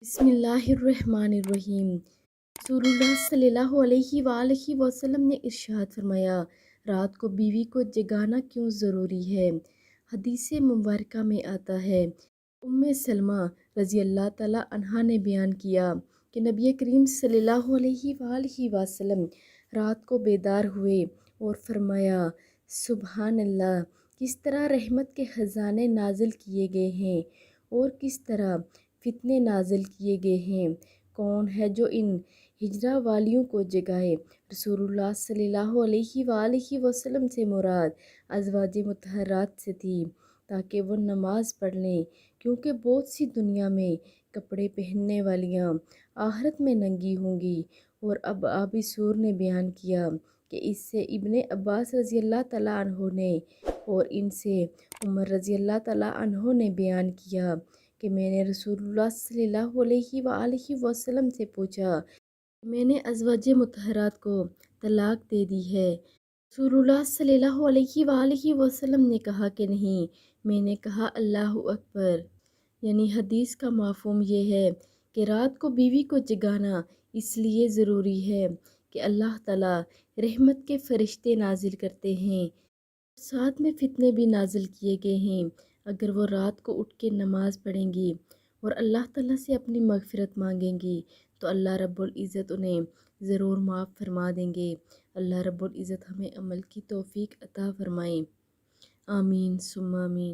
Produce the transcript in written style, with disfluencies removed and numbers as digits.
बिस्मिल्लाहिर्रहमानिर्रहीम। रसूलुल्लाह सल्लल्लाहु अलैहि वआलैहि वसल्लम ने इरशाद फरमाया, रात को बीवी को जगाना क्यों ज़रूरी है। हदीस मुबारका में आता है, उम्मे सलमा रज़ी अल्लाह ताला अन्हा ने बयान किया कि नबी करीम सल्लल्लाहु अलैहि वआलैहि वसल्लम रात को बेदार हुए और फरमाया, सुबहान अल्लाह, किस तरह रहमत के ख़ज़ाने नाजिल किए गए हैं और किस तरह फितने नाजिल किए गए हैं। कौन है जो इन हिजरा वालियों को जगाए। रसूलुल्लाह सल्लल्लाहु अलैहि वसल्लम से मुराद अज़वाज मुतहरात से थी, ताकि वो नमाज पढ़ लें, क्योंकि बहुत सी दुनिया में कपड़े पहनने वालियाँ आखिरत में नंगी होंगी। और अब आबी सूर ने बयान किया कि इससे इब्ने अब्बास रज़ी अल्लाह तआला अन्हो ने और इनसे उमर रज़ी अल्लाह तआला अन्हो ने बयान किया कि मैंने रसूलुल्लाह सल्लल्लाहु अलैहि वसल्लम से पूछा, मैंने अज़वाज मुतहरात को तलाक दे दी है। रसूलुल्लाह सल्लल्लाहु अलैहि वसल्लम ने कहा कि नहीं। मैंने कहा, अल्लाहु अकबर। यानी हदीस का मफ़हूम ये है कि रात को बीवी को जगाना इसलिए ज़रूरी है कि अल्लाह ताला रहमत के फ़रिश्ते नाजिल करते हैं, साथ में फितने भी नाजिल किए गए हैं। अगर वो रात को उठ के नमाज़ पढ़ेंगी और अल्लाह ताला से अपनी मग़फ़िरत मांगेंगी तो अल्लाह रब्बुल इज़्ज़त उन्हें ज़रूर माफ़ फरमा देंगे। अल्लाह रब्बुल इज़्ज़त हमें अमल की तौफ़ीक अता फ़रमाए। आमीन सुम्मा आमीन।